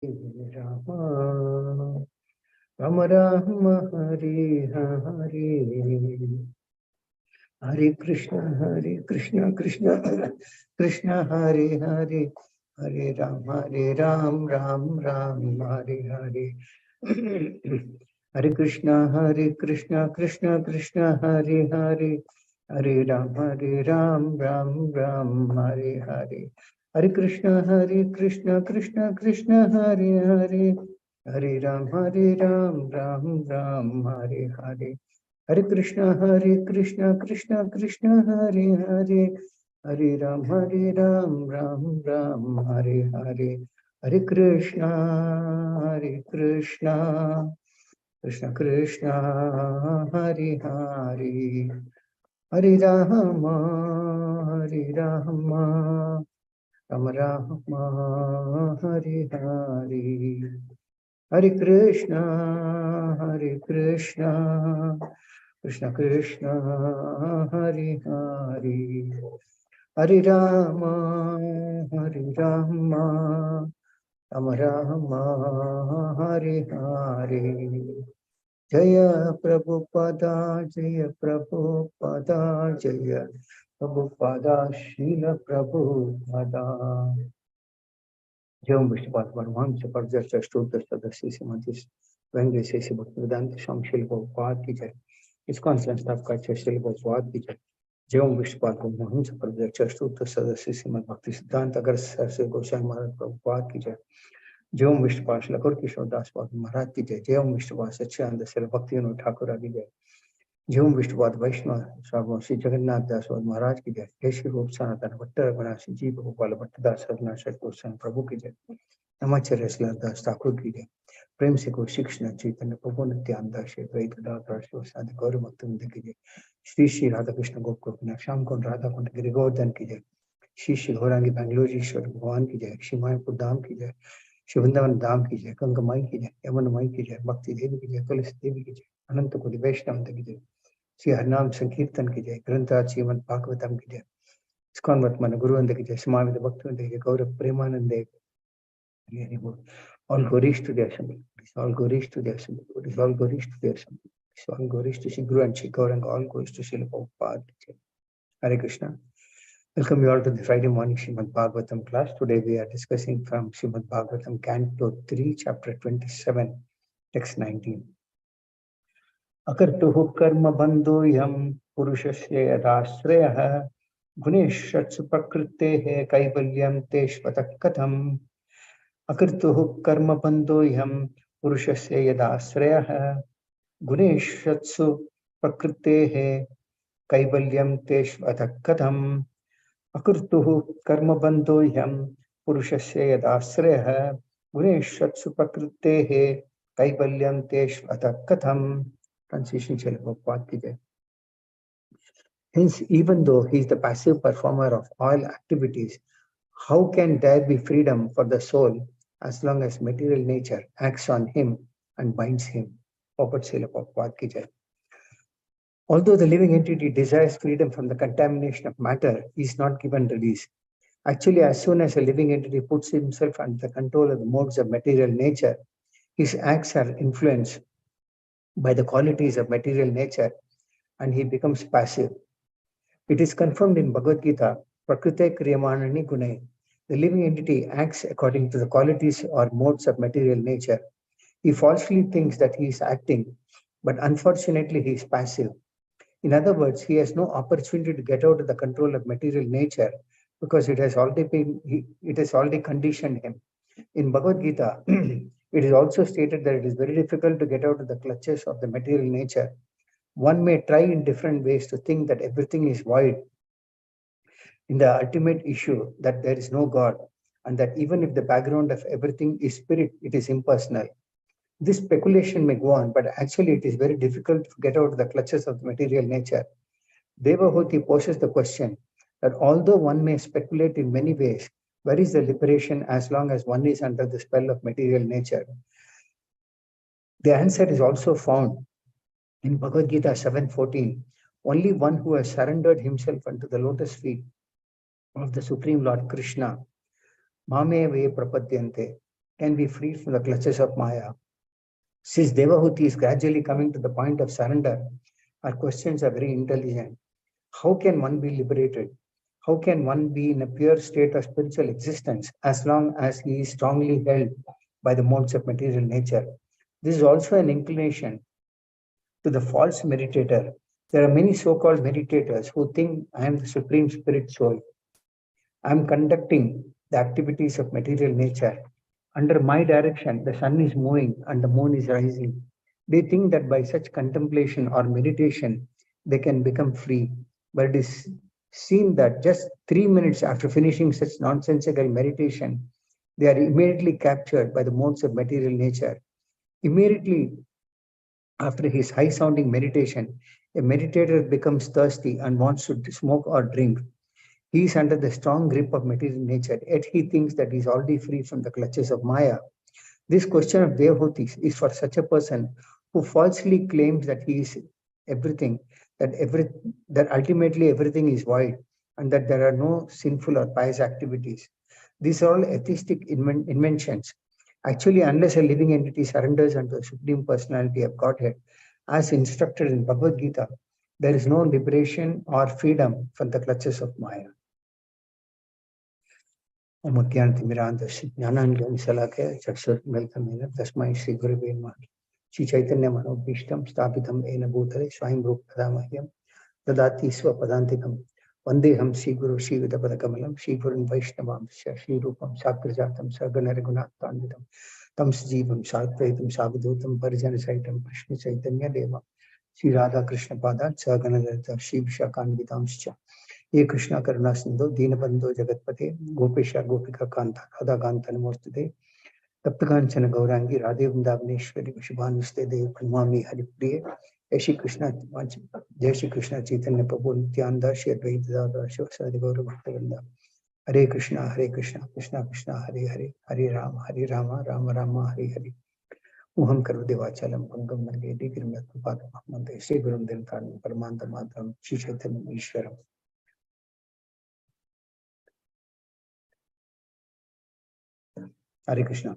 Rama Rama Rama Hare Hare Hare Krishna Krishna Krishna Hare Hare Hare Ram Ram Hare Hare Hare Krishna Krishna Krishna Hare Hare Hare Ram Ram Hare Hare Hare Krishna Krishna Krishna Hare Hare Hare Ram Ram Hare Hare Hare Krishna Krishna Krishna Hare Hare Hare Ram Ram Hare Hare Hare Krishna Krishna Krishna Hare Hare Hare Rama Rama Rama Hare Hare Hare Krishna Krishna Krishna Hare Hare Hare Rama Rama Rama Hare Hare Jaya Prabhupada Jaya Prabhupada Jaya Prabhupada Srila Prabhupada Jai Vishnupada Paramahamsa Parjasya Stottra Sadasya Simadhis Vengasya Bhaktivedanta Swami Srila Prabhupada ki jai ISKCON Seshadripuram Srila Prabhupada ki jai Jai Vishnupada Paramahamsa Parjasya Stottra Sadasya Simad Bhakti Siddhanta Saraswati Goswami Maharaj Prabhupada ki jai Jai Vishnupada Srila Gaura Kishora Das Maharaj ki jai Jai Vishnupada Satchidananda Srila Bhaktivinoda Thakur ki jai Jai Vishnupada Vaishnava Swami Sri Jagannath Das Maharaj ki jai Jai Shri Rup Sanatana Bhatta Raghunatha Ji Gopala Bhatta Das Raghunath Goswami Prabhu ki jai Namacharya Srila Das Thakur ki jai प्रेम से को शिक्षण चैतन्य प्रभु नित्यानंद श्री द्वैत गदाधर श्रीवासादि गौर भक्तवृंद की जय श्री श्री राधा कृष्ण गोकुल श्याम कुंड राधा कुंड गिरि गोवर्धन की जय श्री श्री गौरांगी बेंगलोरीश्वर भगवान की जय श्री मायापुर धाम की जय श्री वृंदावन धाम की जय गंगा माई की जय यमुना माई की जय भक्ति देवी की जय तुलसी देवी की जय अनंत कोटि वैष्णव की जय श्री हरिनाम संकीर्तन की जय ग्रंथराज श्रीमद् भागवतम की जय ISKCON वर्तमान गुरुवृंद की जय समावित भक्तवृंद की जय गौर Premanand all glories to the assembly. All glories to the assembly. All glories to the assembly. All glories to Sri Guru and Sri Gauranga. All glories to Srila Prabhupada. Hare Krishna. Welcome you all to the Friday morning Srimad Bhagavatam class. Today we are discussing from Srimad Bhagavatam Canto 3, Chapter 27, Text 19. Akartuhu karma bandhu yam purushasya yadashrayah guneshatsu prakrittehe kaivalyam teshvatak katham. Akartuhu karma bandho yam purushasya yadashrayah guneshatsu prakritehe kaivalyam teshvatak katham. Akartuhu karma bandho yam purushasya yadashrayah guneshatsu prakritehe kaivalyam teshvatak katham. Translation Srila Prabhupada ki jai. Hence, even though he is the passive performer of all activities, how can there be freedom for the soul as long as material nature acts on him and binds him? Although the living entity desires freedom from the contamination of matter, he is not given release. Actually, as soon as a living entity puts himself under the control of the modes of material nature, his acts are influenced by the qualities of material nature and he becomes passive. It is confirmed in Bhagavad Gita, Prakrite Kriyamanani Gunai. The living entity acts according to the qualities or modes of material nature. He falsely thinks that he is acting, but unfortunately he is passive. In other words, he has no opportunity to get out of the control of material nature because it has already conditioned him. In Bhagavad Gita, it is also stated that it is very difficult to get out of the clutches of the material nature. One may try in different ways to think that everything is void in the ultimate issue that there is no God, and that even if the background of everything is spirit, it is impersonal. This speculation may go on, but actually it is very difficult to get out of the clutches of the material nature. Devahuti poses the question that although one may speculate in many ways, where is the liberation as long as one is under the spell of material nature? The answer is also found in Bhagavad Gita 7:14. Only one who has surrendered himself unto the lotus feet of the Supreme Lord Krishna, Mame Ve Prapadyante, can be freed from the clutches of Maya. Since Devahuti is gradually coming to the point of surrender, our questions are very intelligent. How can one be liberated? How can one be in a pure state of spiritual existence as long as he is strongly held by the modes of material nature? This is also an inclination to the false meditator. There are many so-called meditators who think I am the supreme spirit soul. I am conducting the activities of material nature. Under my direction, the sun is moving and the moon is rising. They think that by such contemplation or meditation, they can become free. But it is seen that just 3 minutes after finishing such nonsensical meditation, they are immediately captured by the modes of material nature. Immediately after his high sounding meditation, a meditator becomes thirsty and wants to smoke or drink. He is under the strong grip of material nature, yet he thinks that he is already free from the clutches of Maya. This question of Devahutis is for such a person who falsely claims that he is everything, that ultimately everything is void, and that there are no sinful or pious activities. These are all atheistic inventions. Actually, unless a living entity surrenders unto the Supreme Personality of Godhead, as instructed in Bhagavad Gita, there is no liberation or freedom from the clutches of Maya. तस्मै श्री गुरुवे नमः श्री चैतन्य मनोभीष्टं स्थापितं येन भूतले स्वयं रूपदा मह्यं ददाति स्वपदान्तिकं वन्देऽहं श्रीगुरु श्रीयुतपदकमलं श्रीगुरुं वैष्णवांश्च श्रीरूपं साग्रजातं सगण रघुनाथान्वितं तं सजीवं साद्वैतं सावधूतं परिजनसहितं कृष्ण चैतन्य देवं श्री राधा कृष्ण पादान् सगण ललिता श्री विशाखान्वितांश्च ये कृष्णा करुणा सिंधु दीनबंधु जगतपते गोपेश गोपिका कांता राधा कांता नमोस्तुते तप्त कांचन गौरांगी राधे वृंदावनेश्वरी शुभानुस्ते देव प्रणमामि हरिप्रिय जय श्री कृष्ण चैतन्य प्रभु नित्यानंद श्री अद्वैत गदाधर शिवासादि गौर भक्तवृंद हरे कृष्णा कृष्णा कृष्णा हरे हरे हरे राम राम राम हरे हरे मुहं करोति वाचालं भंगं नंगे गिरिमत्पादं श्री गुरुं दिनकारणं परमानंदमाधवं Shri Chaitanya ईश्वरम्. Hare Krishna.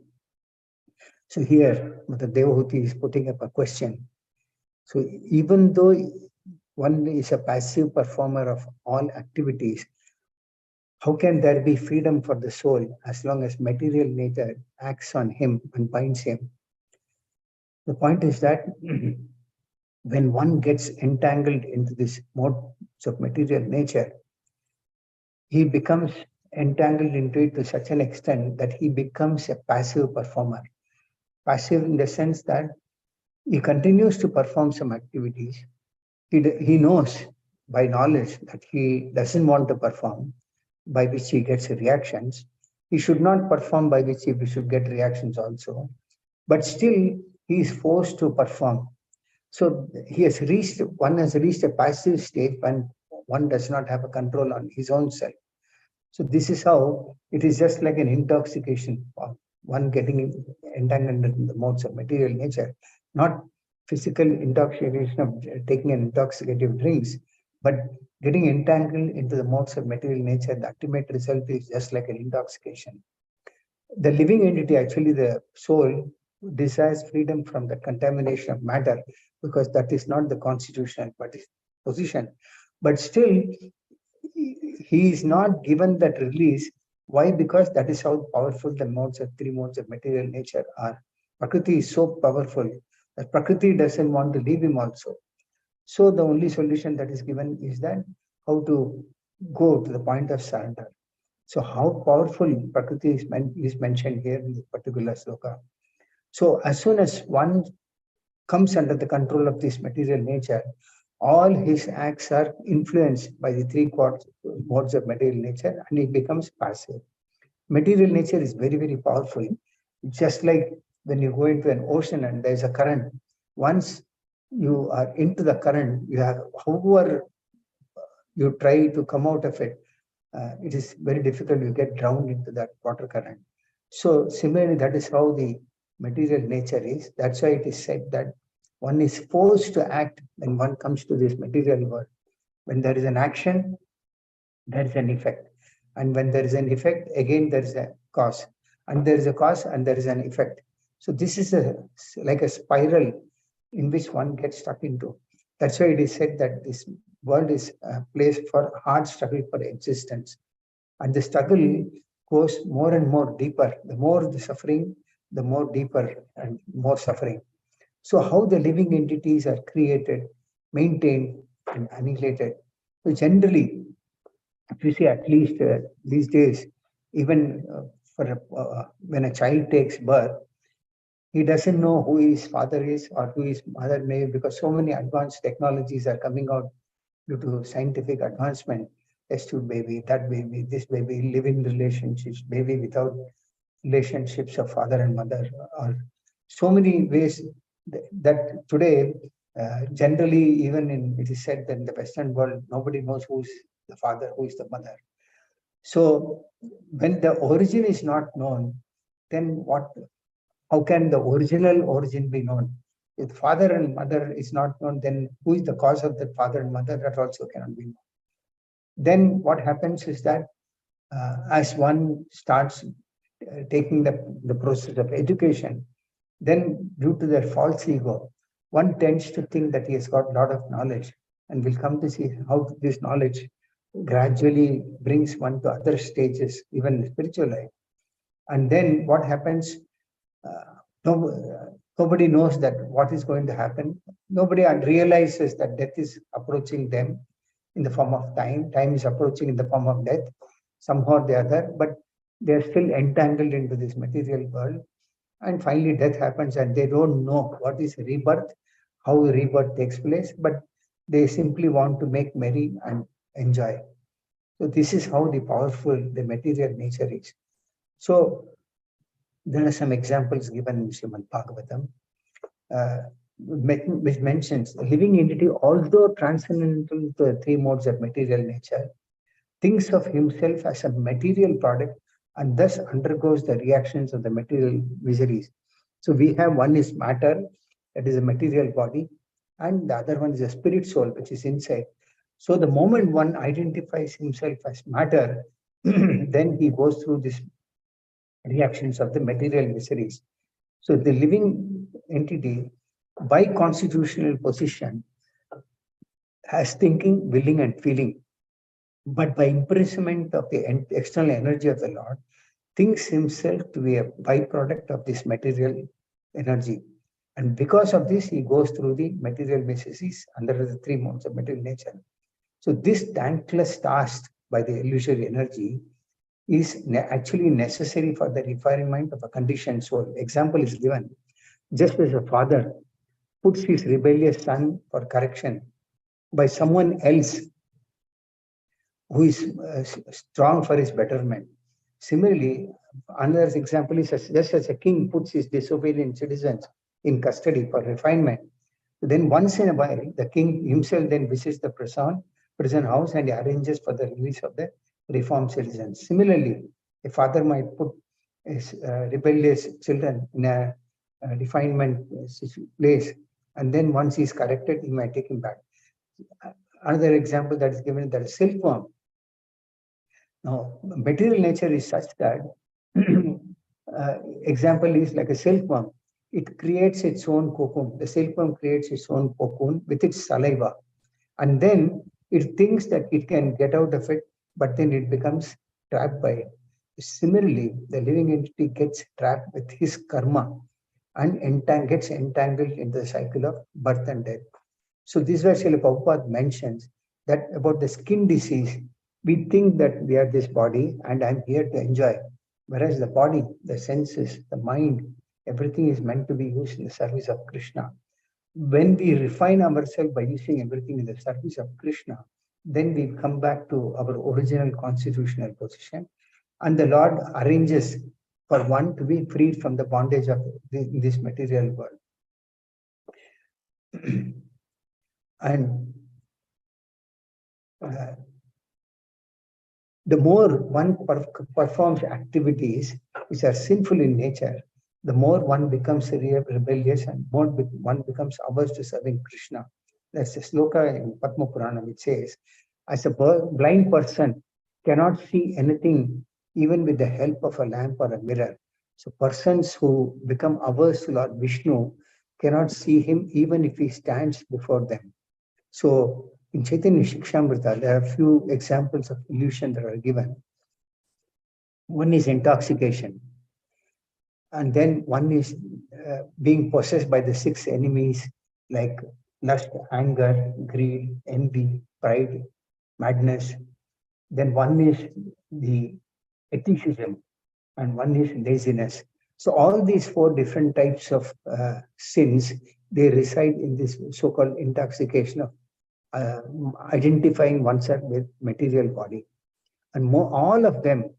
So here, the Devahuti is putting up a question. So even though one is a passive performer of all activities, how can there be freedom for the soul as long as material nature acts on him and binds him? The point is that when one gets entangled into this modes of material nature, he becomes entangled into it to such an extent that he becomes a passive performer. Passive in the sense that he continues to perform some activities. He knows by knowledge that he doesn't want to perform, by which he gets reactions. He should not perform by which he should get reactions also. But still, he is forced to perform. So one has reached a passive state when one does not have a control on his own self. So this is how it is just like an intoxication, one getting entangled in the modes of material nature, not physical intoxication of taking an intoxicative drinks, but getting entangled into the modes of material nature. The ultimate result is just like an intoxication. The living entity, actually the soul, desires freedom from the contamination of matter because that is not the constitutional position. But still, he is not given that release. Why? Because that is how powerful the three modes of material nature are. Prakriti is so powerful that Prakriti doesn't want to leave him also. So the only solution that is given is that how to go to the point of surrender. So how powerful Prakriti is mentioned here in this particular sloka. So as soon as one comes under the control of this material nature, all his acts are influenced by the three modes of material nature and he becomes passive. Material nature is very, very powerful. Just like when you go into an ocean and there's a current, once you are into the current, however you try to come out of it, it is very difficult. You get drowned into that water current. So similarly, that is how the material nature is. That's why it is said that one is forced to act when one comes to this material world. When there is an action, there is an effect. And when there is an effect, again, there is a cause. and there is a cause and there is an effect. So this is like a spiral in which one gets stuck into. That's why it is said that this world is a place for hard struggle for existence. And the struggle goes more and more deeper. The more the suffering, the more deeper and more suffering. So how the living entities are created, maintained, and annihilated. So generally, if you see, at least these days, even when a child takes birth, he doesn't know who his father is or who his mother may be, because so many advanced technologies are coming out due to scientific advancement. Test tube baby, that baby, this baby, live in relationships, baby without relationships of father and mother, or so many ways that today, generally, even in it is said that in the Western world, nobody knows who's the father, who is the mother. So when the origin is not known, then how can the original origin be known? If father and mother is not known, then who is the cause of that father and mother? That also cannot be known. Then what happens is that as one starts taking the process of education, then due to their false ego, one tends to think that he has got a lot of knowledge, and we'll come to see how this knowledge gradually brings one to other stages, even in spiritual life. And then what happens? Uh, nobody knows that what is going to happen. Nobody realizes that death is approaching them in the form of time. Time is approaching in the form of death, somehow or the other, but they're still entangled into this material world. And finally, death happens, and they don't know what is rebirth, how rebirth takes place, but they simply want to make merry and enjoy. So this is how the powerful the material nature is. So there are some examples given in Srimad Bhagavatam, which mentions a living entity, although transcendental to the three modes of material nature, thinks of himself as a material product and thus undergoes the reactions of the material miseries. So we have one is matter, that is a material body, and the other one is a spirit soul, which is inside. So the moment one identifies himself as matter, then he goes through these reactions of the material miseries. So the living entity, by constitutional position, has thinking, willing, and feeling. But by imprisonment of the external energy of the Lord, thinks himself to be a byproduct of this material energy. And because of this, he goes through the material miseries under the three modes of material nature. So this thankless task by the illusory energy is actually necessary for the refinement of a conditioned soul. Example is given. Just as a father puts his rebellious son for correction by someone else who is strong for his betterment. Similarly, another example is just as a king puts his disobedient citizens in custody for refinement, then once in a while, the king himself then visits the prison house and arranges for the release of the reformed citizens. Similarly, a father might put his rebellious children in a refinement place, and then once he's corrected, he might take him back. Another example that is given, that is silkworm. Now, material nature is such that example is like a silkworm. It creates its own cocoon. The silkworm creates its own cocoon with its saliva. And then it thinks that it can get out of it, but then it becomes trapped by it. Similarly, the living entity gets trapped with his karma and gets entangled in the cycle of birth and death. So this is where Srila Prabhupada mentions that about the skin disease. We think that we are this body and I'm here to enjoy. Whereas the body, the senses, the mind, everything is meant to be used in the service of Krishna. When we refine ourselves by using everything in the service of Krishna, then we come back to our original constitutional position. And the Lord arranges for one to be freed from the bondage of this material world. And the more one performs activities which are sinful in nature, the more one becomes rebellious and more one becomes averse to serving Krishna. There's a sloka in Padma Purana which says, as a blind person cannot see anything even with the help of a lamp or a mirror. So persons who become averse to Lord Vishnu cannot see him even if he stands before them. So in Chaitanya Shikshamrita, there are few examples of illusion that are given. One is intoxication, and then one is being possessed by the six enemies like lust, anger, greed, envy, pride, madness. Then one is the atheism, and one is laziness. So all these four different types of sins, they reside in this so-called intoxication of uh, identifying oneself with material body. And all of them,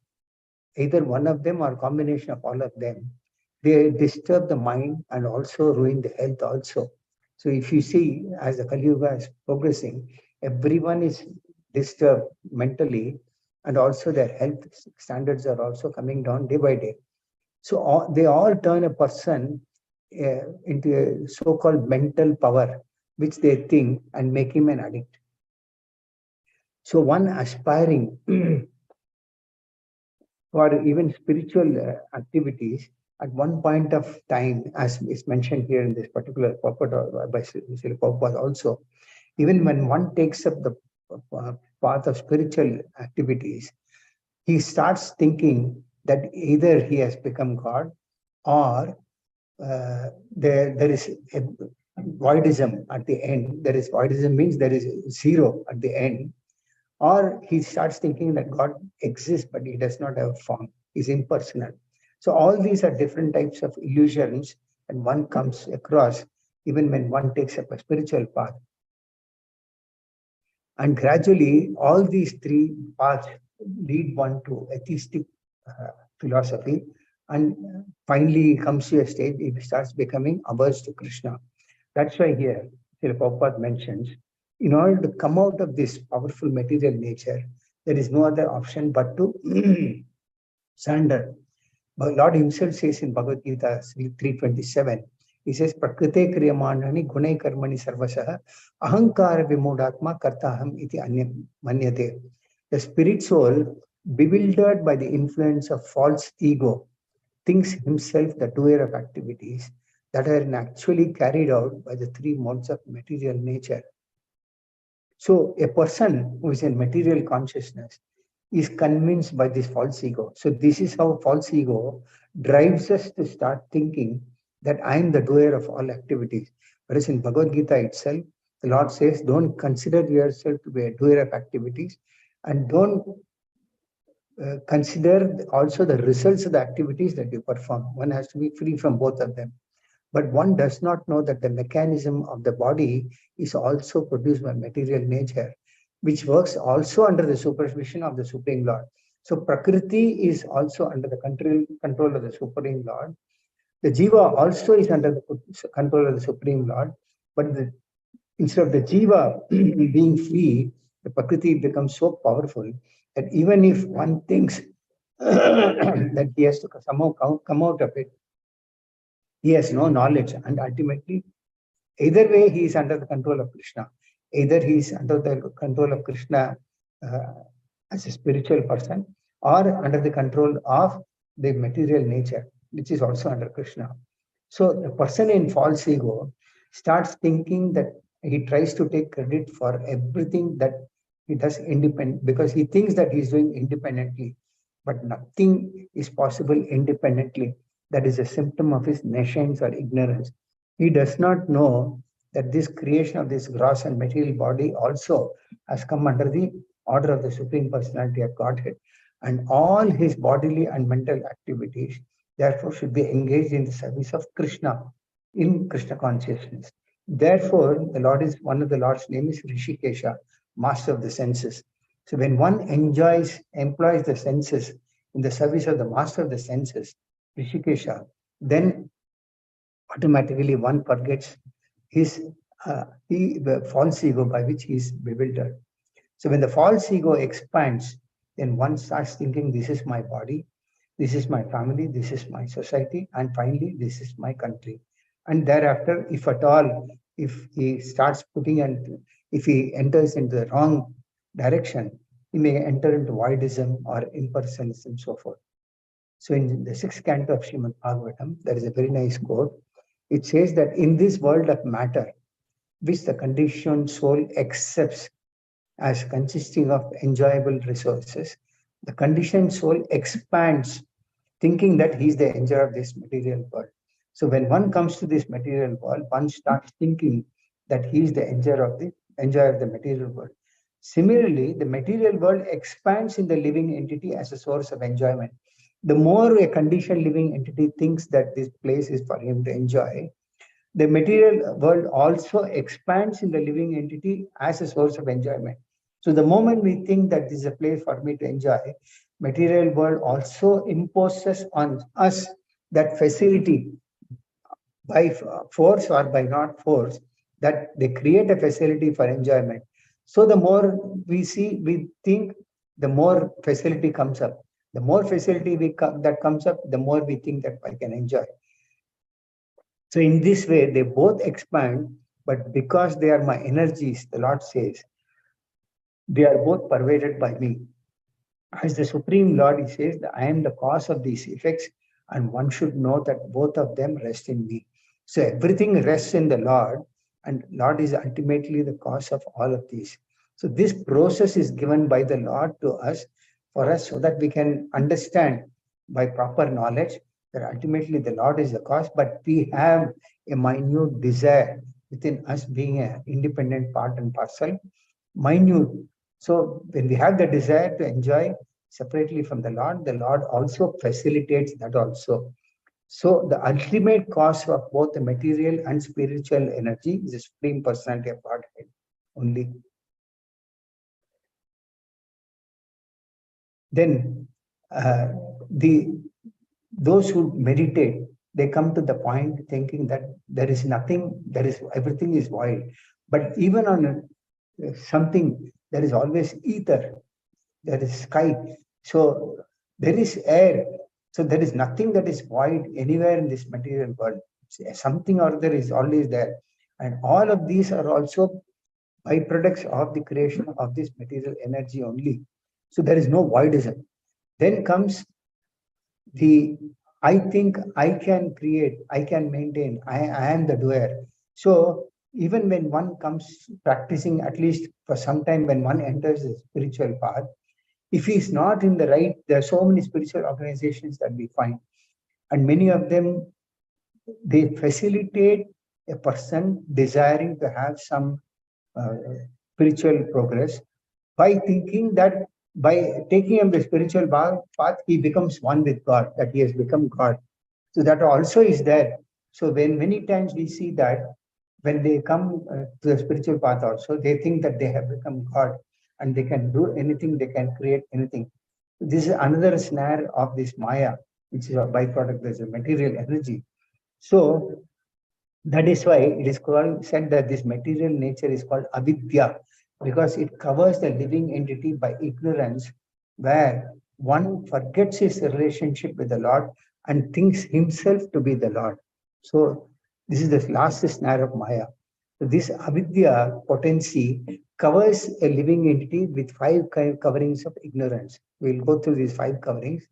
either one of them or combination of all of them, they disturb the mind and also ruin the health also. So if you see, as the Kali Yuga is progressing, everyone is disturbed mentally, and also their health standards are also coming down day by day. So they all turn a person into a so-called mental power, which they think and make him an addict. So one aspiring for even spiritual activities at one point of time, as is mentioned here in this particular purport by Srila Prabhupada also, even when one takes up the path of spiritual activities, he starts thinking that either he has become God, or there is a voidism at the end. There is voidism means there is zero at the end, or he starts thinking that God exists, but he does not have a form, he's impersonal. So all these are different types of illusions, and one comes across even when one takes up a spiritual path. And gradually, all these three paths lead one to atheistic philosophy, and finally comes to a stage he starts becoming averse to Krishna. That's why here, Srila Prabhupada mentions, in order to come out of this powerful material nature, there is no other option but to surrender. But Lord himself says in Bhagavad Gita 3:27, he says, Prakrite kriyamanani gunai karmani sarvasaha ahankara vimudatma kartaham iti anyam manyate. The spirit soul, bewildered by the influence of false ego, thinks himself the doer of activities that are actually carried out by the three modes of material nature. So a person who is in material consciousness is convinced by this false ego. So this is how false ego drives us to start thinking that I am the doer of all activities. Whereas in Bhagavad Gita itself, the Lord says, don't consider yourself to be a doer of activities, and don't consider also the results of the activities that you perform. One has to be free from both of them. But one does not know that the mechanism of the body is also produced by material nature, which works also under the supervision of the Supreme Lord. So Prakriti is also under the control of the Supreme Lord. The Jiva also is under the control of the Supreme Lord. But instead of the Jiva being free, the Prakriti becomes so powerful that even if one thinks that he has to somehow come out of it, he has no knowledge, and ultimately, either way, he is under the control of Krishna. Either he is under the control of Krishna uh, as a spiritual person, or under the control of the material nature, which is also under Krishna. So the person in false ego starts thinking that he tries to take credit for everything that he does independent, because he thinks that he is doing independently, but nothing is possible independently. That is a symptom of his nescience or ignorance. He does not know that this creation of this gross and material body also has come under the order of the Supreme Personality of Godhead. And all his bodily and mental activities, therefore, should be engaged in the service of Krishna, in Krishna consciousness. Therefore, the Lord is, one of the Lord's name is Rishikesha, master of the senses. So when one employs the senses in the service of the master of the senses, Rishikesha, then automatically one forgets the false ego by which he is bewildered. So when the false ego expands, then one starts thinking, this is my body, this is my family, this is my society, and finally, this is my country. And thereafter, if at all, if he starts if he enters into the wrong direction, he may enter into voidism or impersonalism, so forth. So in the sixth canto of Srimad Bhagavatam, there is a very nice quote. It says that in this world of matter, which the conditioned soul accepts as consisting of enjoyable resources, the conditioned soul expands, thinking that he is the enjoyer of this material world. So when one comes to this material world, one starts thinking that he is the enjoyer of the material world. Similarly, the material world expands in the living entity as a source of enjoyment. The more a conditioned living entity thinks that this place is for him to enjoy, the material world also expands in the living entity as a source of enjoyment. So the moment we think that this is a place for me to enjoy, material world also imposes on us that facility by force or by not force, that they create a facility for enjoyment. So the more we think, the more facility comes up. The more facility that comes up, the more we think that I can enjoy. So in this way, they both expand, but because they are my energies, the Lord says, they are both pervaded by me. As the Supreme Lord, he says that I am the cause of these effects, and one should know that both of them rest in me. So everything rests in the Lord, and Lord is ultimately the cause of all of these. So this process is given by the Lord to us for us so that we can understand by proper knowledge that ultimately the Lord is the cause, but we have a minute desire within us being an independent part and parcel, minute. So when we have the desire to enjoy separately from the Lord also facilitates that also. So the ultimate cause of both the material and spiritual energy is the Supreme Personality of Godhead only. Then those who meditate, they come to the point thinking that there is nothing, everything is void. But even on something, there is always ether, there is sky, so there is air. So there is nothing that is void anywhere in this material world. Something or other is always there. And all of these are also byproducts of the creation of this material energy only. So there is no voidism. Then comes the I think I can create, I can maintain, I am the doer. So even when one comes practicing, at least for some time, when one enters the spiritual path, if he's not in the right, there are so many spiritual organizations that we find, and many of them, they facilitate a person desiring to have some uh, spiritual progress by thinking that by taking up the spiritual path, he becomes one with God, that he has become God. So that also is there. So when many times we see that when they come to the spiritual path also, they think that they have become God and they can do anything, they can create anything. This is another snare of this Maya, which is a byproduct, there's a material energy. So that is why it is said that this material nature is called avidya, because it covers the living entity by ignorance, where one forgets his relationship with the Lord and thinks himself to be the Lord. So this is the last snare of Maya. So this avidya potency covers a living entity with five coverings of ignorance. We'll go through these five coverings.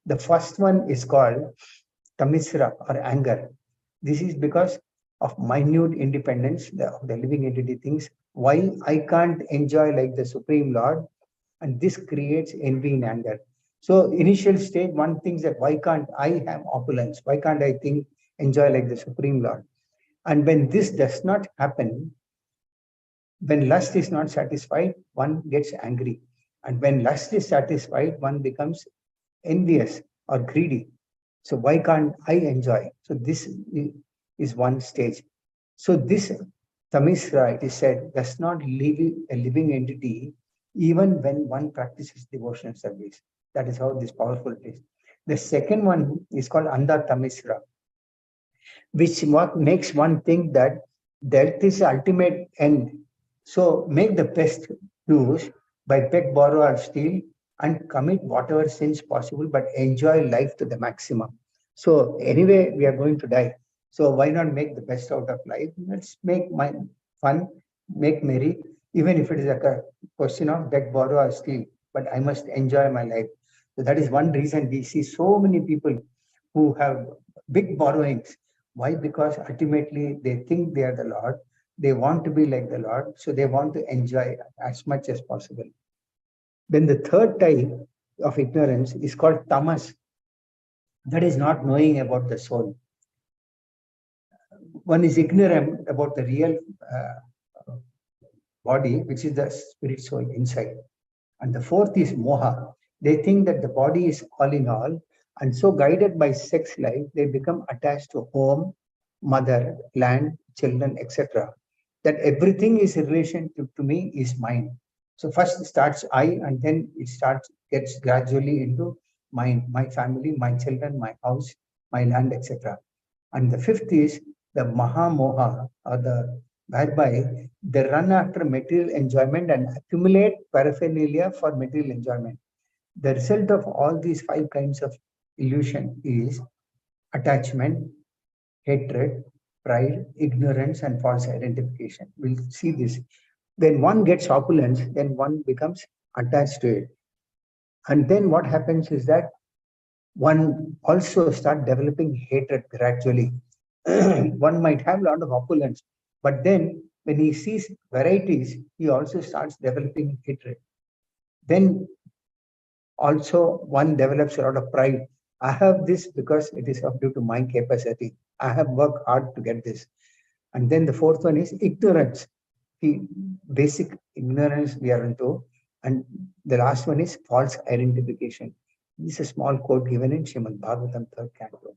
The first one is called tamisra or anger. This is because of minute independence of the living entity thinks, why I can't enjoy like the Supreme Lord, and this creates envy and anger. So initial stage, one thinks that why can't I have opulence? Why can't I enjoy like the Supreme Lord? And when this does not happen, when lust is not satisfied, one gets angry. And when lust is satisfied, one becomes envious or greedy. So why can't I enjoy? So this is one stage. So this Tamisra, it is said, does not leave a living entity even when one practices devotional service. That is how this powerful it is. The second one is called Anda Tamisra, which what makes one think that death is the ultimate end. So make the best use by beg, borrow, or steal, and commit whatever sins possible, but enjoy life to the maximum. So anyway, we are going to die. So why not make the best out of life? Let's make fun, make merry, even if it is a question of beg, borrow, or steal. But I must enjoy my life. So that is one reason we see so many people who have big borrowings. Why? Because ultimately they think they are the Lord. They want to be like the Lord. So they want to enjoy as much as possible. Then the third type of ignorance is called tamas. That is not knowing about the soul. One is ignorant about the real body, which is the spirit soul inside. And the fourth is moha. They think that the body is all in all, and so guided by sex life, they become attached to home, mother, land, children, etc. That everything is in relation to me is mine. So first starts I, and then it gets gradually into mine, my family, my children, my house, my land, etc. And the fifth is the Mahamoha, or the whereby they run after material enjoyment and accumulate paraphernalia for material enjoyment. The result of all these five kinds of illusion is attachment, hatred, pride, ignorance, and false identification. We'll see this. When one gets opulence, then one becomes attached to it. And then what happens is that one also start developing hatred gradually. One might have a lot of opulence, but then when he sees varieties, he also starts developing hatred. Then also one develops a lot of pride. I have this because it is due to my capacity. I have worked hard to get this. And then the fourth one is ignorance. The basic ignorance we are into. And the last one is false identification. This is a small quote given in Srimad Bhagavatam, third canto.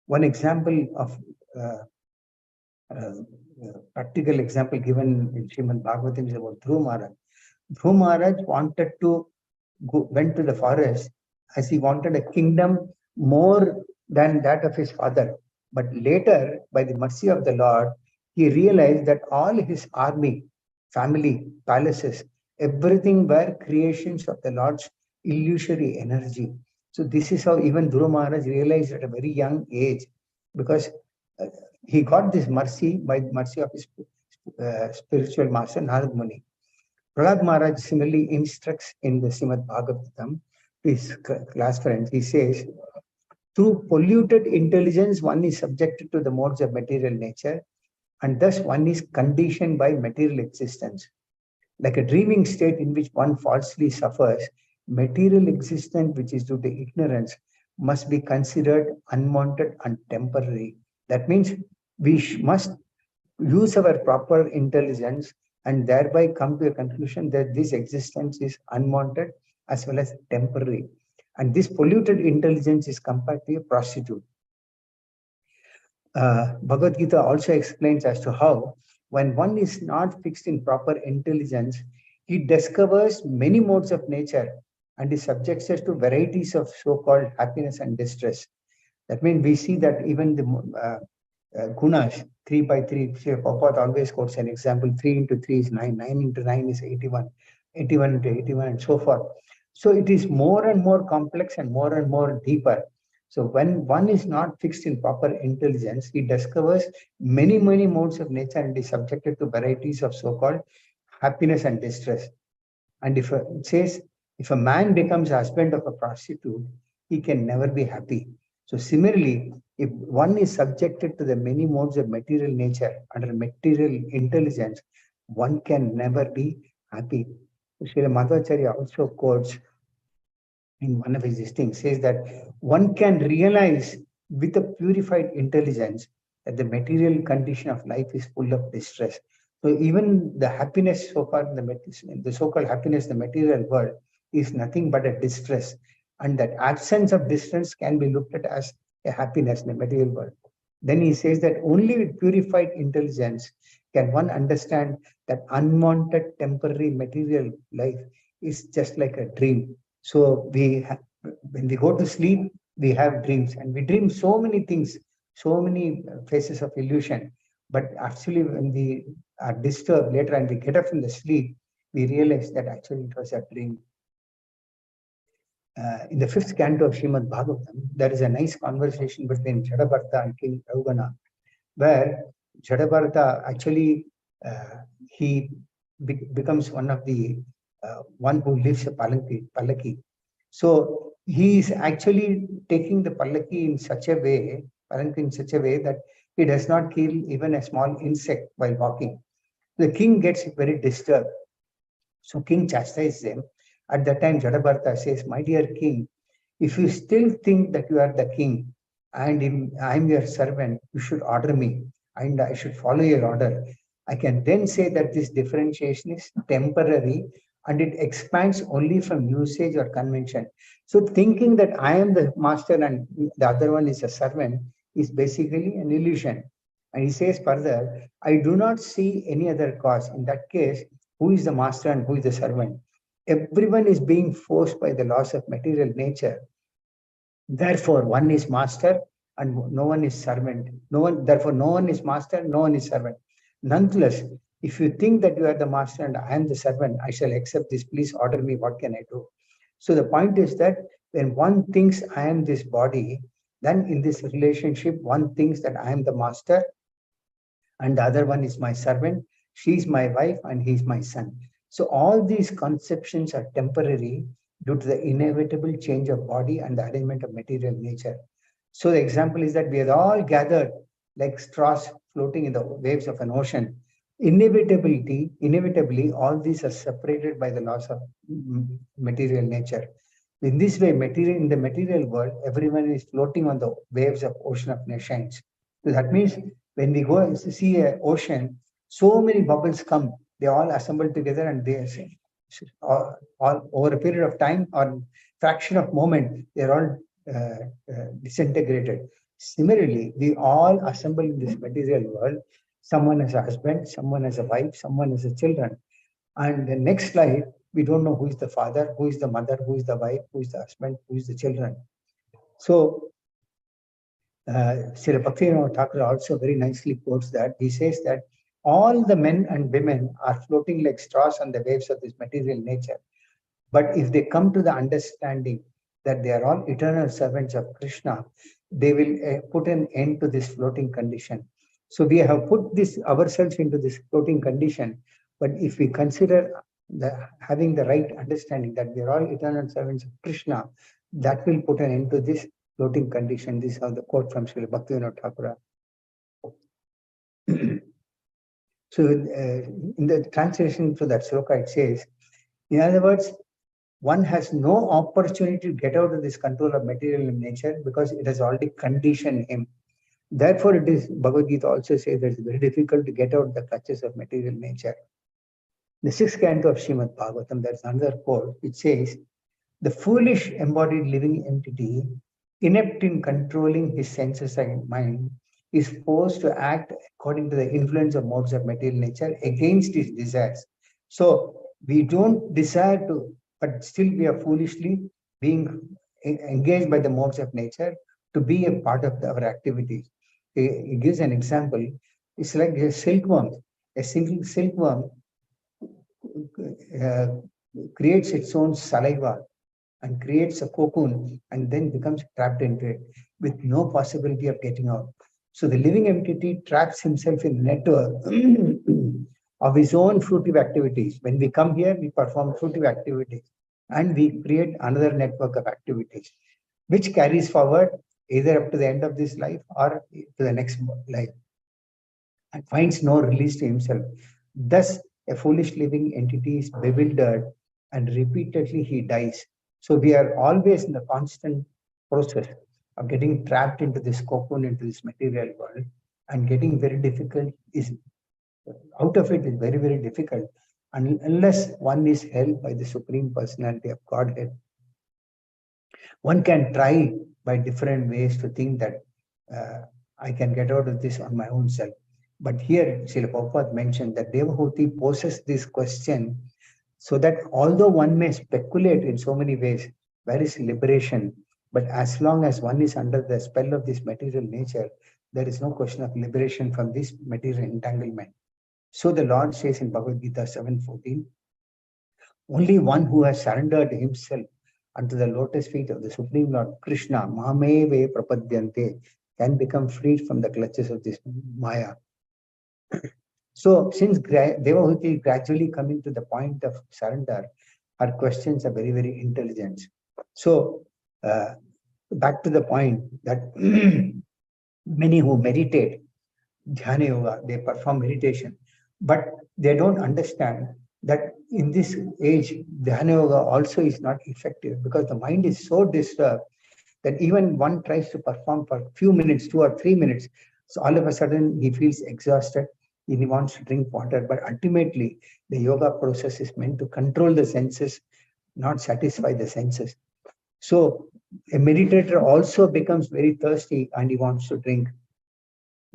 One example of practical example given in Srimad Bhagavatam is about Dhruva Maharaj. Dhruva Maharaj wanted to went to the forest as he wanted a kingdom more than that of his father. But later, by the mercy of the Lord, he realized that all his army, family, palaces, everything were creations of the Lord's illusory energy. So this is how even Dhruva Maharaj realized at a very young age, because he got this mercy by the mercy of his spiritual master Narad Muni. Prahlad Maharaj similarly instructs in the Srimad Bhagavatam to his class friends. He says, through polluted intelligence, one is subjected to the modes of material nature, and thus one is conditioned by material existence. Like a dreaming state in which one falsely suffers, material existence, which is due to ignorance, must be considered unwanted and temporary. That means we must use our proper intelligence and thereby come to a conclusion that this existence is unwanted as well as temporary. And this polluted intelligence is compared to a prostitute. Bhagavad Gita also explains as to how when one is not fixed in proper intelligence, he discovers many modes of nature and is subjected to varieties of so-called happiness and distress. That means we see that even the gunas, 3 by 3, Prabhupada always quotes an example, 3 into 3 is 9, 9 into 9 is 81, 81 into 81 and so forth. So it is more and more complex and more deeper. So when one is not fixed in proper intelligence, he discovers many modes of nature and is subjected to varieties of so-called happiness and distress. And it says, if a man becomes husband of a prostitute, he can never be happy. So similarly, if one is subjected to the many modes of material nature under material intelligence, one can never be happy. Srila Madhvacharya also quotes in one of his things, says that one can realize with a purified intelligence that the material condition of life is full of distress. So even the happiness so far in the so-called happiness in the material world is nothing but a distress. And that absence of distress can be looked at as a happiness in the material world. Then he says that only with purified intelligence can one understand that unwanted temporary material life is just like a dream. So when we go to sleep, we have dreams and we dream so many things, so many phases of illusion. But actually when we are disturbed later and we get up from the sleep, we realize that actually it was a dream. In the 5th canto of Srimad Bhagavatam, there is a nice conversation between Jadabharta and King Raghugana, where Jadabharta actually, he becomes one of the one who lives a Palaki. So he is actually taking the palanquin in such a way that he does not kill even a small insect while walking. The king gets very disturbed. So king chastises him. At that time, Jadabharata says, "My dear king, if you still think that you are the king and I am your servant, you should order me and I should follow your order. I can then say that this differentiation is temporary and it expands only from usage or convention." So thinking that I am the master and the other one is a servant is basically an illusion. And he says further, I do not see any other cause. In that case, who is the master and who is the servant? Everyone is being forced by the laws of material nature. Therefore, one is master and no one is servant. Therefore, no one is master, no one is servant. Nonetheless, if you think that you are the master and I am the servant, I shall accept this. Please order me. What can I do? So the point is that when one thinks I am this body, then in this relationship, one thinks that I am the master and the other one is my servant. She is my wife and he is my son. So all these conceptions are temporary due to the inevitable change of body and the arrangement of material nature. So the example is that we are all gathered like straws floating in the waves of an ocean. Inevitably, all these are separated by the laws of material nature. In this way, in the material world, everyone is floating on the waves of ocean of nations. So that means when we go and see an ocean, so many bubbles come. They all assemble together and they all over a period of time or fraction of moment, they're all disintegrated. Similarly, we all assemble in this material world. Someone has a husband, someone has a wife, someone has a children. And the next life, we don't know who is the father, who is the mother, who is the wife, who is the husband, who is the children. So Sri Bhaktivinoda Thakur also very nicely quotes that. He says that all the men and women are floating like straws on the waves of this material nature. But if they come to the understanding that they are all eternal servants of Krishna, they will put an end to this floating condition. So we have put this ourselves into this floating condition. But if we consider having the right understanding that we are all eternal servants of Krishna, that will put an end to this floating condition. This is the quote from Srila Bhaktivinoda Thakur. So in the translation to that sloka, it says, in other words, one has no opportunity to get out of this control of material nature because it has already conditioned him. Therefore, it is, Bhagavad Gita also says that it's very difficult to get out of the clutches of material nature. The sixth canto of Srimad Bhagavatam, there's another quote, which says, the foolish embodied living entity, inept in controlling his senses and mind, is forced to act according to the influence of modes of material nature against his desires. So we don't desire to, but still we are foolishly being engaged by the modes of nature to be a part of our activities. He gives an example. It's like a silkworm. A single silkworm creates its own saliva and creates a cocoon and then becomes trapped into it with no possibility of getting out. So the living entity traps himself in the network of his own fruitive activities. When we come here, we perform fruitive activities and we create another network of activities, which carries forward either up to the end of this life or to the next life and finds no release to himself. Thus, a foolish living entity is bewildered and repeatedly he dies. So we are always in the constant process of getting trapped into this cocoon, into this material world, and getting very difficult is out of it is very, very difficult. And unless one is held by the Supreme Personality of Godhead, one can try by different ways to think that I can get out of this on my own self. But here, Srila Prabhupada mentioned that Devahuti poses this question so that although one may speculate in so many ways, where is liberation? But as long as one is under the spell of this material nature, there is no question of liberation from this material entanglement. So the Lord says in Bhagavad Gita 7:14, only one who has surrendered himself unto the lotus feet of the Supreme Lord Krishna, Mameve Prapadyante, can become freed from the clutches of this Maya. So since Devahuti is gradually coming to the point of surrender, her questions are very, very intelligent. So back to the point that many who meditate, dhyana yoga, they perform meditation, but they don't understand that in this age, dhyana yoga also is not effective because the mind is so disturbed that even one tries to perform for a few minutes, 2 or 3 minutes, so all of a sudden he feels exhausted, he wants to drink water. But ultimately, the yoga process is meant to control the senses, not satisfy the senses. So a meditator also becomes very thirsty and he wants to drink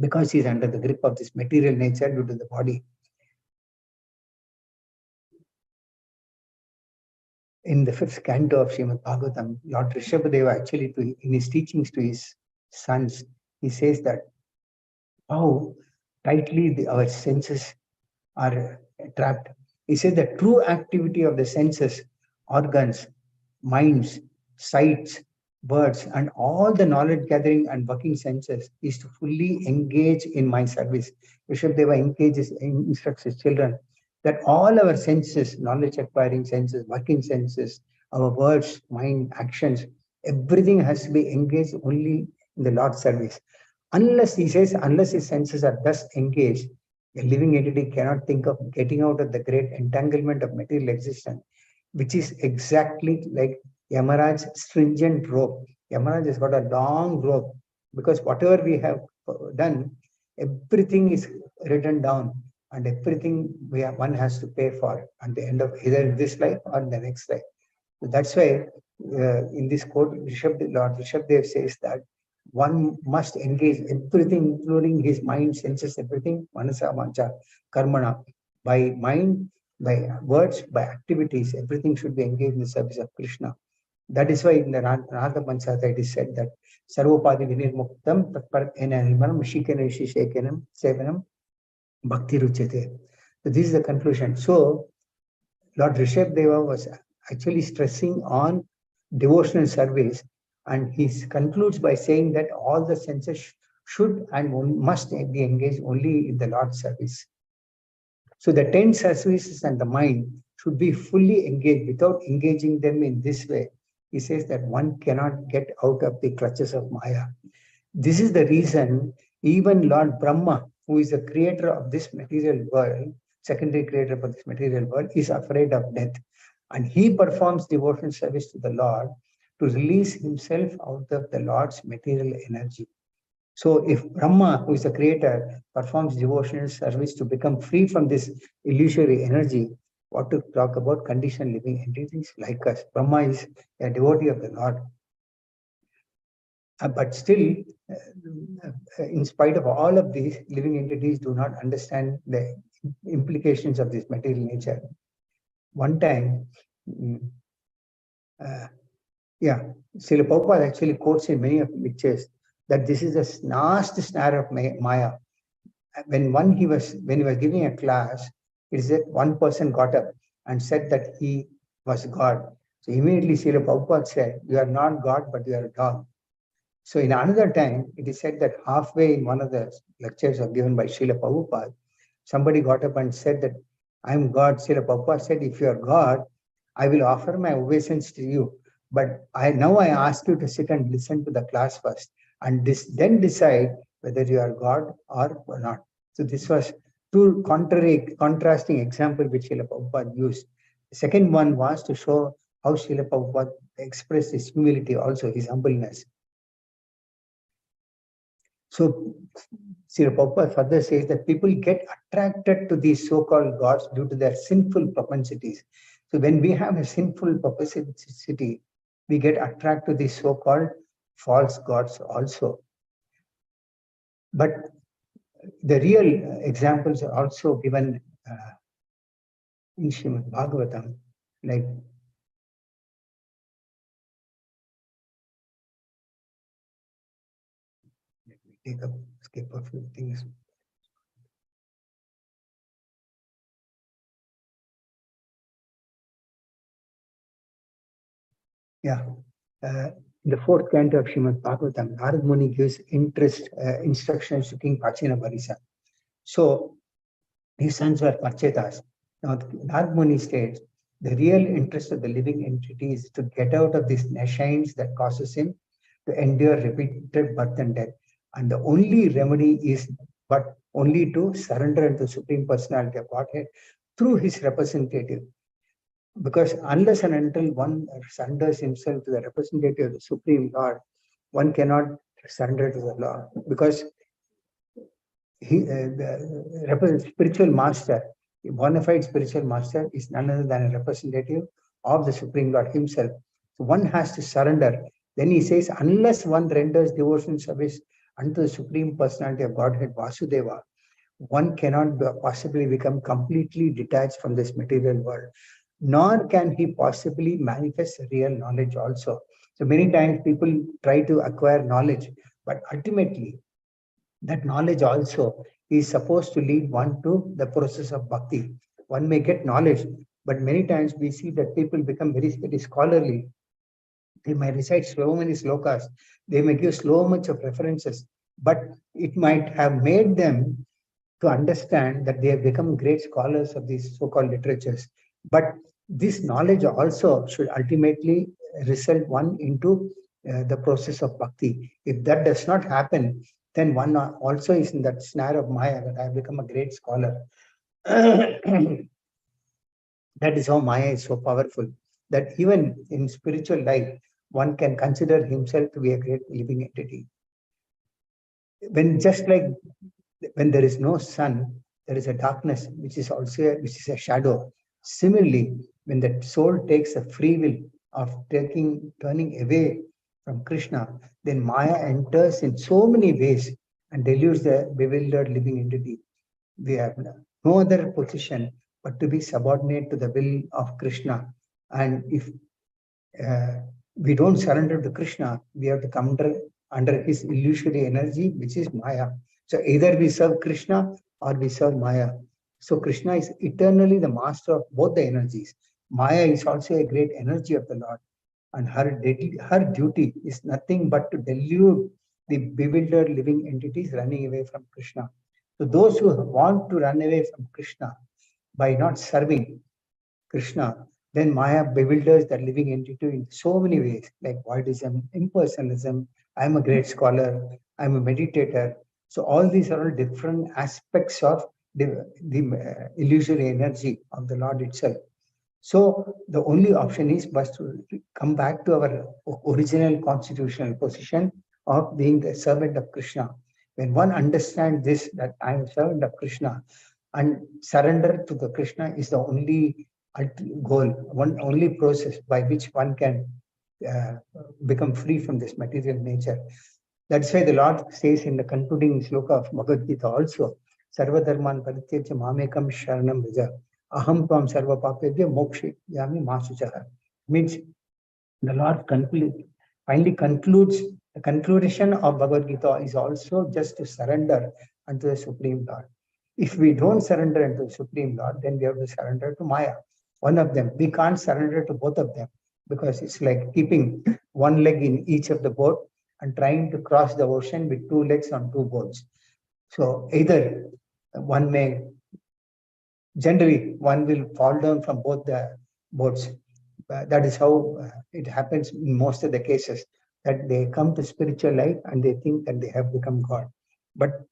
because he's under the grip of this material nature due to the body. In the 5th canto of Srimad Bhagavatam, Lord Rishabhadeva actually, in his teachings to his sons, he says that how tightly our senses are trapped. He says the true activity of the senses, organs, minds, sights, words, and all the knowledge gathering and working senses is to fully engage in my service. Rishabhadeva instructs his children that all our senses, knowledge acquiring senses, working senses, our words, mind, actions, everything has to be engaged only in the Lord's service. Unless, he says, unless his senses are thus engaged, a living entity cannot think of getting out of the great entanglement of material existence, which is exactly like Yamaraj's stringent rope. Yamaraj has got a long rope because whatever we have done, everything is written down and everything one has to pay for at the end of either this life or the next life. So that's why in this quote, Lord Rishabhdev says that one must engage everything, including his mind, senses, everything, manasa, mancha, karmana, by mind, by words, by activities, everything should be engaged in the service of Krishna. That is why in the Radha Panchayata it is said that Sarvopadi Vinirmuktam Tatparat Enanimanam Shikana Shekanam Sevanam Bhakti Ruchate. So this is the conclusion. So Lord Rishabhdeva was actually stressing on devotional service, and he concludes by saying that all the senses should and must be engaged only in the Lord's service. So the 10 services and the mind should be fully engaged. Without engaging them in this way, he says that one cannot get out of the clutches of Maya. This is the reason even Lord Brahma, who is the creator of this material world, secondary creator for this material world, is afraid of death. And he performs devotional service to the Lord to release himself out of the Lord's material energy. So if Brahma, who is the creator, performs devotional service to become free from this illusory energy, what to talk about conditioned living entities like us? Brahma is a devotee of the Lord. But still, in spite of all of these, living entities do not understand the implications of this material nature. One time, Srila Prabhupada actually quotes in many of the lectures that this is a last snare of Maya. When he was giving a class, it is that one person got up and said that he was God. So immediately Srila Prabhupada said, "You are not God, but you are a dog." So in another time, it is said that halfway in one of the lectures given by Srila Prabhupada, somebody got up and said that, "I am God." Srila Prabhupada said, "If you are God, I will offer my obeisance to you. But now I ask you to sit and listen to the class first, and then decide whether you are God or not." So this was two contrasting example which Srila Prabhupada used. The second one was to show how Srila Prabhupada expressed his humility, also his humbleness. So Srila Prabhupada further says that people get attracted to these so-called gods due to their sinful propensities. So when we have a sinful propensity, we get attracted to these so-called false gods also. But the real examples are also given in Srimad Bhagavatam, like let me skip a few things. In the 4th canto of Srimad Bhagavatam, Narad Muni gives instructions to King Prachina Barisa. So his sons were Parchetas. Now Narad Muni states The real interest of the living entity is to get out of these nescience that causes him to endure repeated birth and death. And the only remedy is but only to surrender into the Supreme Personality of Godhead through his representative. Because unless and until one surrenders himself to the representative of the Supreme Lord, one cannot surrender to the Lord. Because the spiritual master, a bona fide spiritual master, is none other than a representative of the Supreme Lord himself. So one has to surrender. Then he says, unless one renders devotion service unto the Supreme Personality of Godhead, Vasudeva, one cannot possibly become completely detached from this material world, nor can he possibly manifest real knowledge also. So many times people try to acquire knowledge, but ultimately that knowledge also is supposed to lead one to the process of bhakti. One may get knowledge, but many times we see that people become very, very scholarly. They may recite so many slokas, they may give so much of references, but it might have made them to understand that they have become great scholars of these so-called literatures. But this knowledge also should ultimately result one into the process of bhakti. If that does not happen, then one also is in that snare of Maya, that I have become a great scholar. That is how Maya is so powerful, that even in spiritual life, one can consider himself to be a great living entity. When just like when there is no sun, there is a darkness, which is also which is a shadow. Similarly, when the soul takes a free will of turning away from Krishna, then Maya enters in so many ways and deludes the bewildered living entity. We have no other position but to be subordinate to the will of Krishna. And if we don't surrender to Krishna, we have to come under his illusory energy, which is Maya. So either we serve Krishna or we serve Maya. So Krishna is eternally the master of both the energies. Maya is also a great energy of the Lord, and her duty is nothing but to delude the bewildered living entities running away from Krishna. So those who want to run away from Krishna by not serving Krishna, then Maya bewilders that living entity in so many ways, like voidism, impersonalism. I'm a great scholar, I'm a meditator. So all these are all different aspects of the illusory energy of the Lord itself. So the only option is but to come back to our original constitutional position of being the servant of Krishna. When one understands this, that I am a servant of Krishna, and surrender to the Krishna is the only goal, one only process by which one can uh, become free from this material nature. That's why the Lord says in the concluding sloka of Bhagavad Gita also, Sarva Dharman Parityajya Mamekam Sharanam Vraja, Aham Tvam Sarva Papebhya Mokshayami Ma Suchaha. Means the Lord finally concludes, the conclusion of Bhagavad Gita is also just to surrender unto the Supreme Lord. If we don't surrender unto the Supreme Lord, then we have to surrender to Maya. One of them. We can't surrender to both of them because it's like keeping one leg in each of the boat and trying to cross the ocean with two legs on two boats. So either one may, generally, one will fall down from both the boats. That is how it happens in most of the cases, that they come to spiritual life and they think that they have become God. But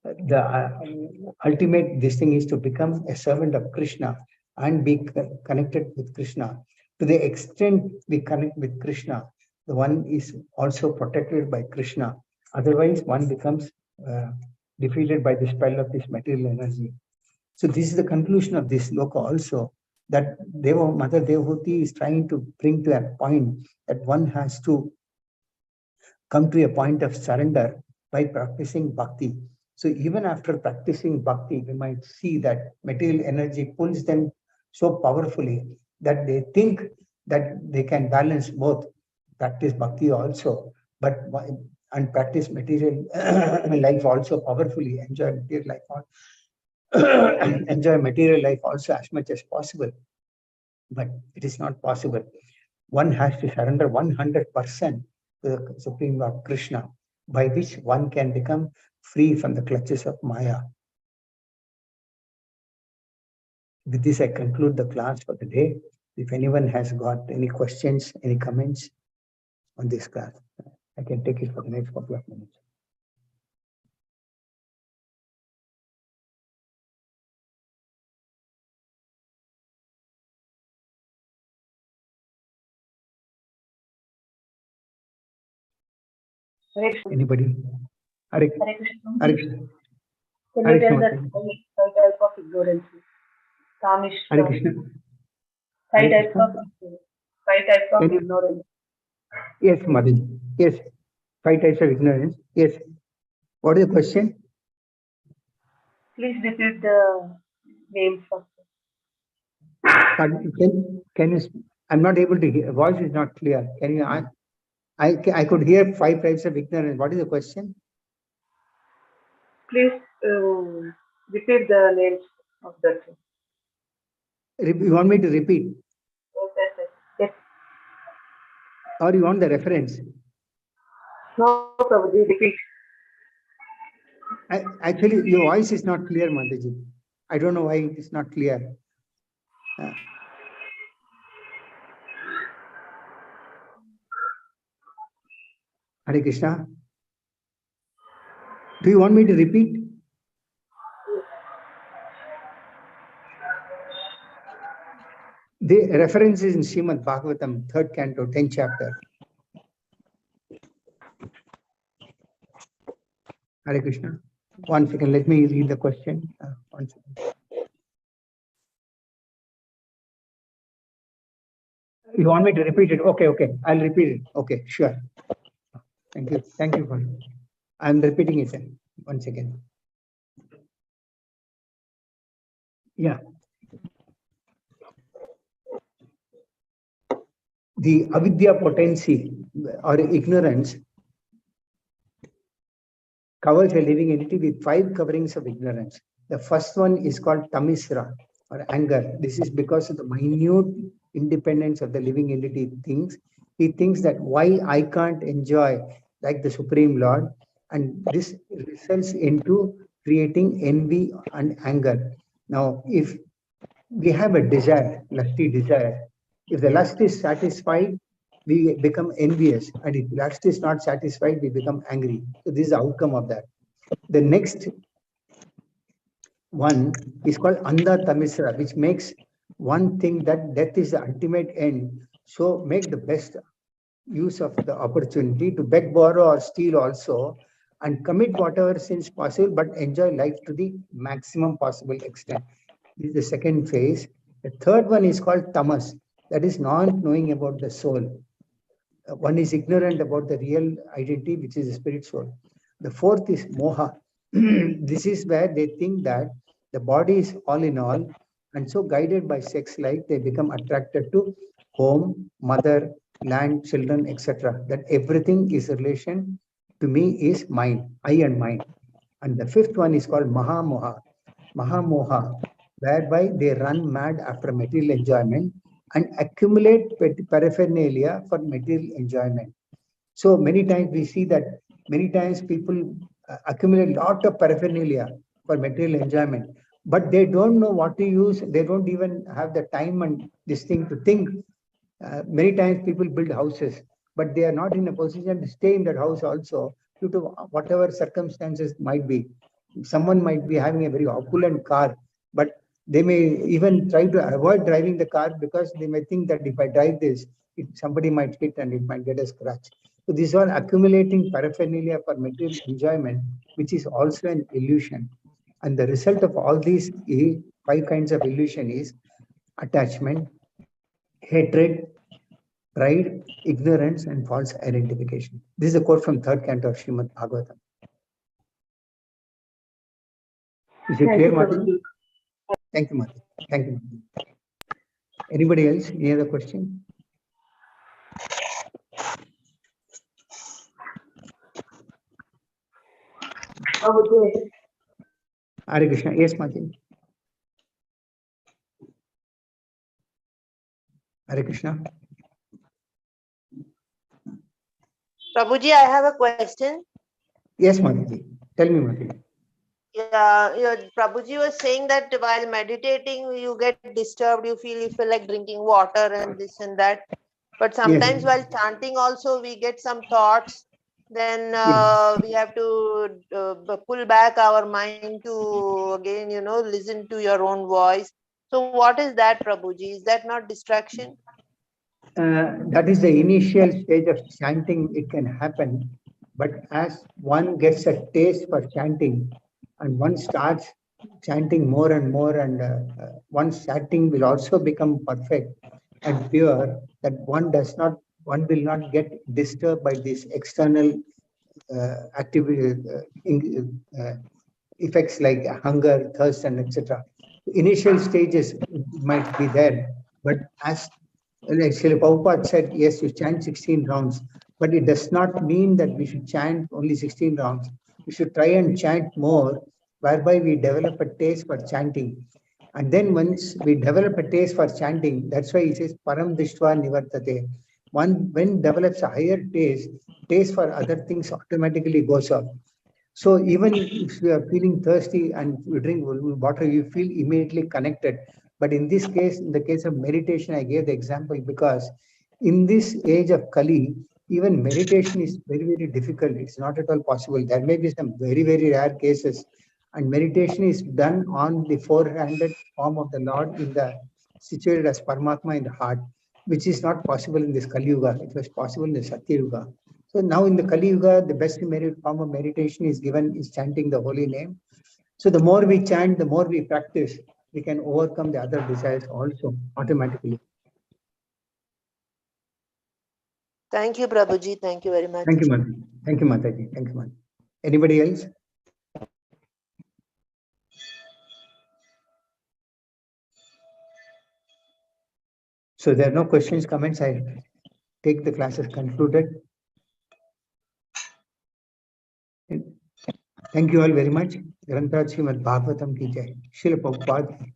the ultimate this thing is to become a servant of Krishna and be connected with Krishna. To the extent we connect with Krishna, the one is also protected by Krishna. Otherwise, one becomes defeated by the spell of this material energy. So this is the conclusion of this sloka also, that Mother Devahuti is trying to bring to a point that one has to come to a point of surrender by practicing bhakti. So even after practicing bhakti, we might see that material energy pulls them so powerfully that they think that they can balance both, practice bhakti also, but and practice material life also powerfully, enjoy material life, enjoy material life also as much as possible. But it is not possible. One has to surrender 100% to the Supreme Lord Krishna, by which one can become free from the clutches of Maya. With this, I conclude the class for the day. If anyone has got any questions, any comments on this class, I can take it for the next couple of minutes. Anybody? Hare Krishna. Can you tell the five types of ignorance? Hare Krishna. Five types of ignorance. Yes, Madhu. Yes. 5 types of ignorance. Yes. What is the question? Please repeat the names of Can you? I'm not able to hear. Voice is not clear. Can you? I could hear 5 types of ignorance. What is the question? Please repeat the names of that. You want me to repeat? Yes. Or you want the reference? No, Prabhuji, repeat. Actually, your voice is not clear, Mataji. I don't know why it is not clear. Hare Krishna. Do you want me to repeat? The reference is in Srimad Bhagavatam, 3rd canto, 10th chapter. Hare Krishna. 1 second, let me read the question. 1 second. You want me to repeat it? Okay, I'll repeat it. Okay, sure. Thank you. Thank you for it. I'm repeating it. 1 second. Yeah. The avidya potency or ignorance covers a living entity with 5 coverings of ignorance. The first one is called tamisra or anger. This is because of the minute independence of the living entity thinks. He thinks that why I can't enjoy like the Supreme Lord, and this results into creating envy and anger. Now, if we have a desire, lusty desire, if the lust is satisfied, we become envious, and if lust is not satisfied, we become angry. So this is the outcome of that. The next one is called Andha Tamisra, which makes one thing that death is the ultimate end. So make the best use of the opportunity to beg, borrow, or steal also, and commit whatever sins possible, but enjoy life to the maximum possible extent. This is the second phase. The third one is called tamas, that is not knowing about the soul. One is ignorant about the real identity, which is the spirit soul. The fourth is moha. This is where they think that the body is all in all, and so guided by sex life, they become attracted to home, mother, land, children, etc. That everything is a relation to me is mine, I and mine. And the fifth one is called mahamoha. Mahamoha, whereby they run mad after material enjoyment and accumulate paraphernalia for material enjoyment. So many times we see that many times people accumulate a lot of paraphernalia for material enjoyment, but they don't know what to use. They don't even have the time and this thing to think. Many times people build houses, but they are not in a position to stay in that house also due to whatever circumstances might be. Someone might be having a very opulent car, but they may even try to avoid driving the car because they may think that if I drive this, somebody might hit and it might get a scratch. So these are accumulating paraphernalia for material enjoyment, which is also an illusion. And the result of all these 5 kinds of illusion is attachment, hatred, pride, ignorance, and false identification. This is a quote from 3rd canto of Srimad Bhagavatam. Is it clear, Mati? Thank you, Mati. Thank you. Anybody else? Any other question? Okay. Hare Krishna. Yes, Mati. Hare Krishna. Prabhuji, I have a question. Yes, Mati. Tell me, Mati. Yeah, Prabhuji was saying that while meditating, you get disturbed, you feel like drinking water and this and that. But sometimes Yes, while chanting also, we get some thoughts. Then yes. we have to pull back our mind to again, listen to your own voice. So what is that, Prabhuji? Is that not distraction? That is the initial stage of chanting. It can happen, but as one gets a taste for chanting, and one starts chanting more and more, and one's chanting will also become perfect and pure. That one will not get disturbed by this external activity, effects like hunger, thirst, and etc. Initial stages might be there, but as like Srila Prabhupada said, yes, you chant 16 rounds, but it does not mean that we should chant only 16 rounds. We should try and chant more, whereby we develop a taste for chanting. And then once we develop a taste for chanting, that's why he says param dishtva nivartate. One when develops a higher taste for other things automatically goes up. So even if you are feeling thirsty and you drink water, you feel immediately connected. But in this case, in the case of meditation, I gave the example because in this age of Kali, even meditation is very, very difficult. It's not at all possible. There may be some very, very rare cases. And meditation is done on the four-handed form of the Lord in the situated as Paramatma in the heart, which is not possible in this Kali Yuga. It was possible in the Satya Yuga. So now in the Kali Yuga, the best form of meditation is given is chanting the holy name. So the more we chant, the more we practice, we can overcome the other desires also automatically. Thank you, Prabhuji. Thank you very much. Thank you, Mataji. Thank you, Mataji. Thank you, Mataji. Anybody else? So there are no questions, comments. I take the class as concluded. Thank you all very much. Grantaraj Srimad Bhagavatam ki jai. Srila Prabhupada.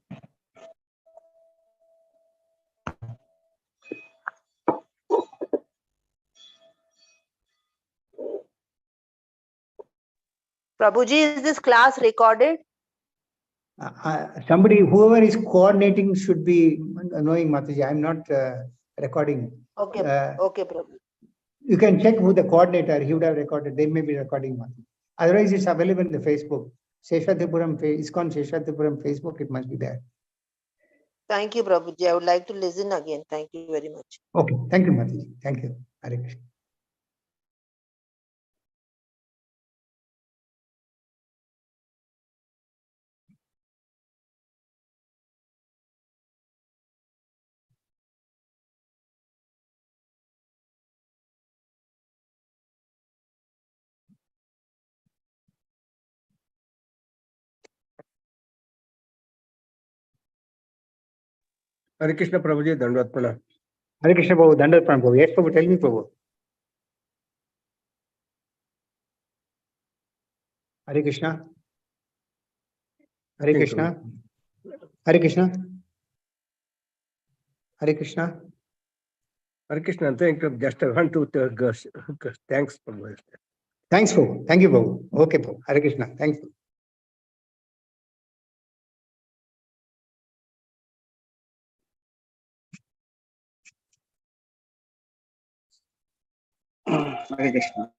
Prabhuji, is this class recorded? Somebody, whoever is coordinating should be knowing, Mataji. I'm not recording. Okay, okay, Prabhuji. You can check who the coordinator, he would have recorded. They may be recording one. Otherwise, it's available in the Facebook. Seshadripuram, ISKCON Seshadripuram Facebook, it must be there. Thank you, Prabhuji. I would like to listen again. Thank you very much. Okay. Thank you, Mataji. Thank you. Hare Krishna. Hare Krishna Prabhuji, Dandavat Pranam. Hare Krishna Prabhu, Dandavat Pranam Prabhu. Yes, Prabhu, tell me, Prabhu. Hare Krishna. Hare Krishna. Hare Krishna. Hare Krishna. Hare Krishna, thank you. Just I want to thanks Prabhu. Thanks, Prabhu. Thank you, Prabhu. Okay, Prabhu. Hare Krishna. Thanks. Hare Krishna.